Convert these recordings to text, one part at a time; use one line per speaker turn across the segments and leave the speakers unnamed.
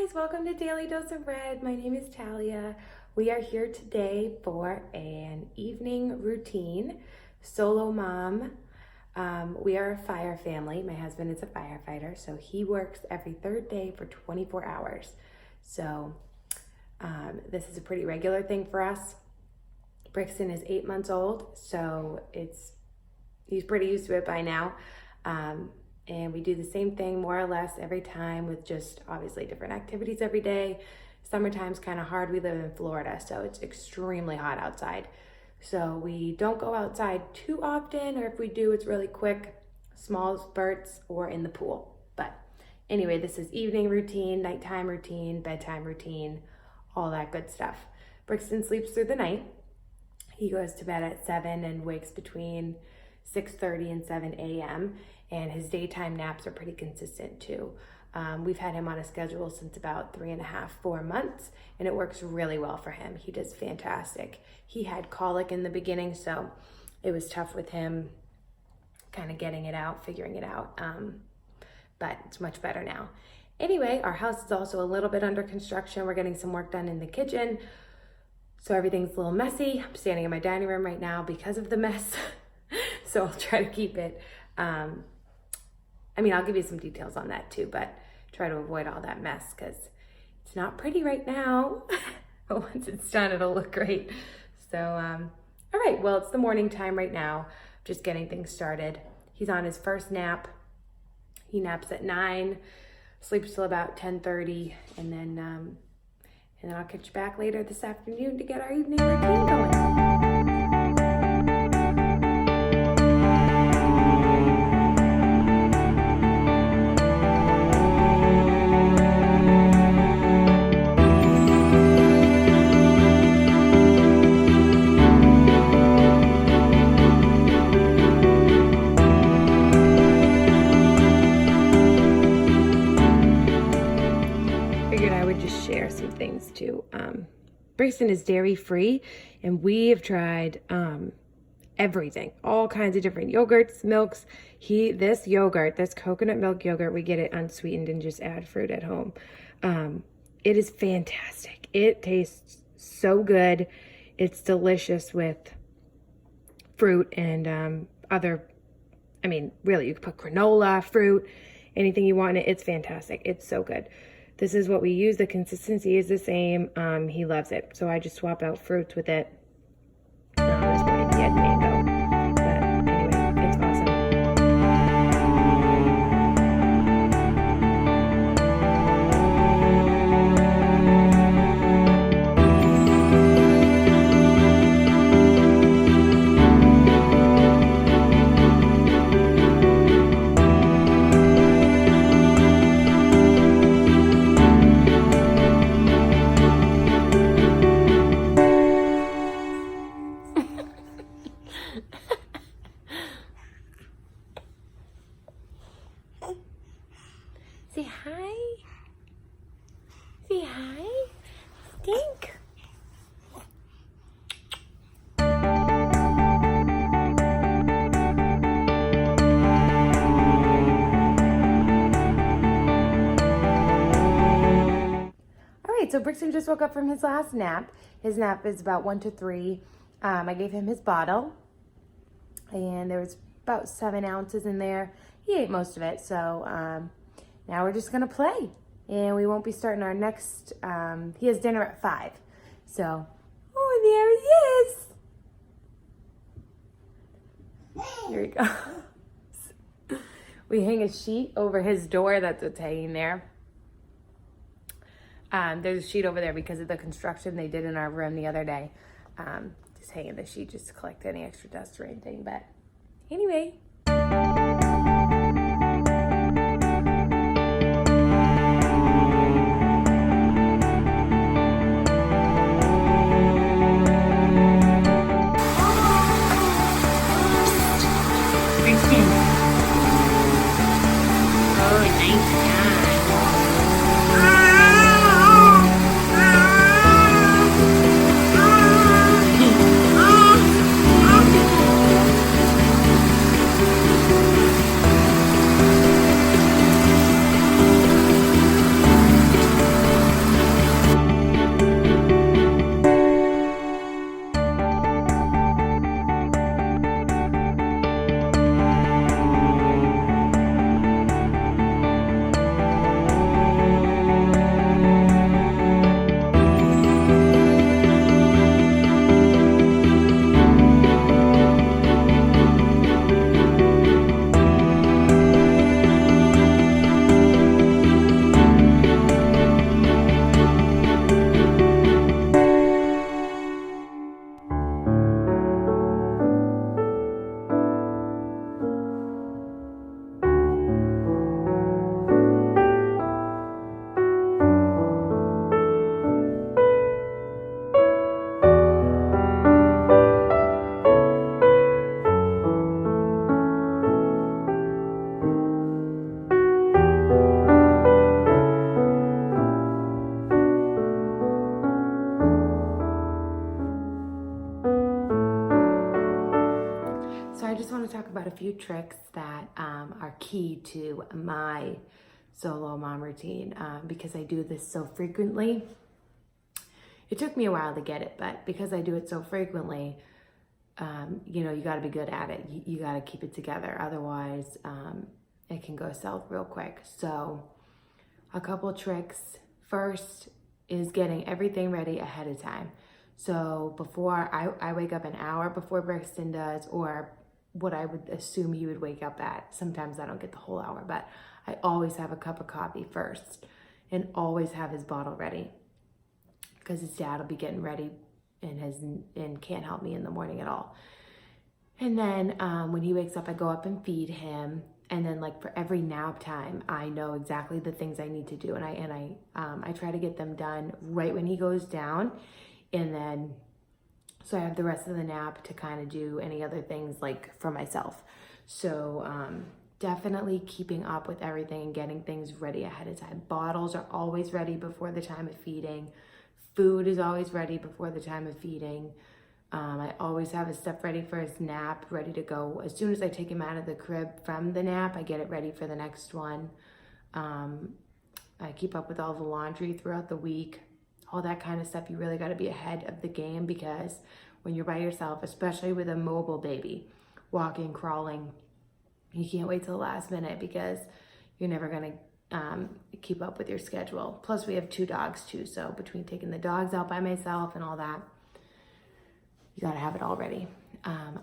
guys, welcome to Daily Dose of Red. My name is Talia. We are here today for an evening routine. Solo mom. We are a fire family. My husband is a firefighter, so he works every third day for 24 hours. So this is a pretty regular thing for us. Brixton is 8 months old, so he's pretty used to it by now. And we do the same thing more or less every time with just obviously different activities every day. Summertime's kind of hard. We live in Florida, so it's extremely hot outside. So we don't go outside too often, or if we do, it's really quick, small spurts or in the pool. But anyway, this is evening routine, nighttime routine, bedtime routine, all that good stuff. Brixton sleeps through the night. He goes to bed at 7 and wakes between 6:30 and 7 a.m. and his daytime naps are pretty consistent too. We've had him on a schedule since about 3.5, 4 months, and it works really well for him. He does fantastic. He had colic in the beginning, so it was tough with him kind of getting it out, figuring it out, but it's much better now. Anyway, our house is also a little bit under construction. We're getting some work done in the kitchen, so everything's a little messy. I'm standing in my dining room right now because of the mess. So I'll try to keep it, I'll give you some details on that too, but try to avoid all that mess because it's not pretty right now. But once it's done, it'll look great. So, all right, well, it's the morning time right now. Just getting things started. He's on his first nap. He naps at 9, sleeps till about 10:30, and then I'll catch you back later this afternoon to get our evening routine going. Share some things too. Brixton is dairy free, and we have tried everything, all kinds of different yogurts, milks. This coconut milk yogurt, we get it unsweetened and just add fruit at home. It is fantastic. It tastes so good. It's delicious with fruit and really, you can put granola, fruit, anything you want in it. It's fantastic. It's so good. This is what we use. The consistency is the same. He loves it. So I just swap out fruits with it. This morning he had mango. But anyway, it's awesome. Say hi. Say hi. Stink. All right, so Brixton just woke up from his last nap. His nap is about 1 to 3. I gave him his bottle, and there was about 7 ounces in there. He ate most of it, so now we're just gonna play, and we won't be starting our next, he has dinner at 5. So, oh, there he is. Here we go. We hang a sheet over his door. That's what's hanging there. There's a sheet over there because of the construction they did in our room the other day. Just hanging the sheet just to collect any extra dust or anything, but anyway. about a few tricks that are key to my solo mom routine because I do this so frequently. It took me a while to get it, but because I do it so frequently, you got to be good at it. You got to keep it together. Otherwise, it can go south real quick. So a couple tricks. First is getting everything ready ahead of time. So before I wake up an hour before Brixton does, or what I would assume he would wake up at. Sometimes I don't get the whole hour, but I always have a cup of coffee first and always have his bottle ready because his dad will be getting ready and can't help me in the morning at all. And then when he wakes up, I go up and feed him. And then like for every nap time, I know exactly the things I need to do. And I try to get them done right when he goes down. And then, so I have the rest of the nap to kind of do any other things like for myself. So definitely keeping up with everything and getting things ready ahead of time. Bottles are always ready before the time of feeding. Food is always ready before the time of feeding. I always have his stuff ready for his nap, ready to go. As soon as I take him out of the crib from the nap, I get it ready for the next one. I keep up with all the laundry throughout the week, all that kind of stuff. You really got to be ahead of the game because when you're by yourself, especially with a mobile baby, walking, crawling, you can't wait till the last minute because you're never going to keep up with your schedule. Plus we have 2 dogs too. So between taking the dogs out by myself and all that, you got to have it all ready.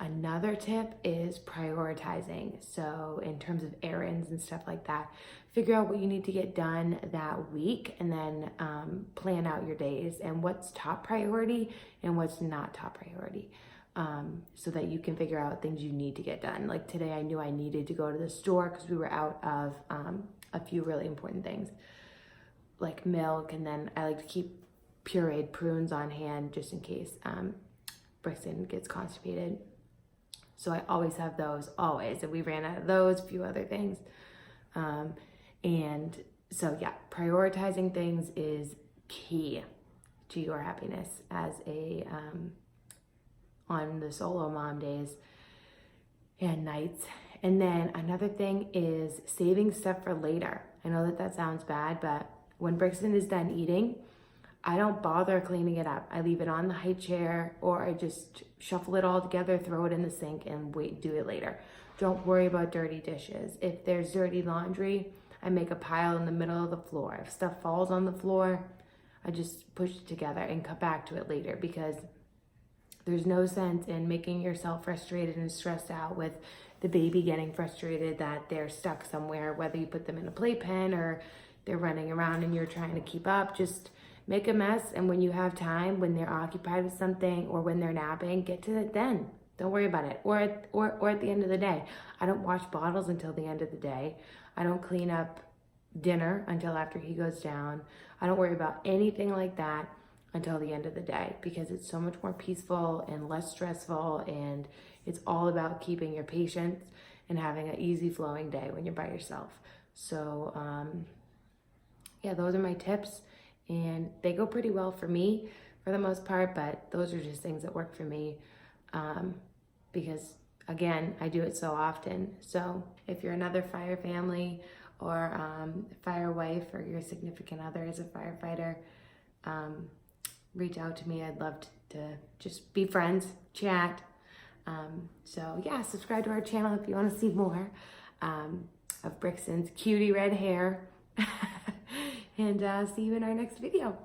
Another tip is prioritizing. So in terms of errands and stuff like that, figure out what you need to get done that week and then plan out your days and what's top priority and what's not top priority. So that you can figure out things you need to get done. Like today I knew I needed to go to the store because we were out of a few really important things like milk, and then I like to keep pureed prunes on hand just in case Brixton gets constipated. So I always have those, always. And we ran out of those, a few other things. And so yeah, prioritizing things is key to your happiness as on the solo mom days and nights. And then another thing is saving stuff for later. I know that sounds bad, but when Brixton is done eating, I don't bother cleaning it up. I leave it on the high chair or I just shuffle it all together, throw it in the sink and do it later. Don't worry about dirty dishes. If there's dirty laundry, I make a pile in the middle of the floor. If stuff falls on the floor, I just push it together and come back to it later because there's no sense in making yourself frustrated and stressed out with the baby getting frustrated that they're stuck somewhere, whether you put them in a playpen or they're running around and you're trying to keep up. Just make a mess, and when you have time, when they're occupied with something or when they're napping, get to it then. Don't worry about it. Or at the end of the day. I don't wash bottles until the end of the day. I don't clean up dinner until after he goes down. I don't worry about anything like that until the end of the day because it's so much more peaceful and less stressful, and it's all about keeping your patience and having an easy flowing day when you're by yourself. So yeah, those are my tips, and they go pretty well for me for the most part, but those are just things that work for me because again, I do it so often. So if you're another fire family or fire wife or your significant other is a firefighter, reach out to me. I'd love to just be friends, chat. So yeah, subscribe to our channel if you want to see more of Brixton's cutie red hair. And see you in our next video.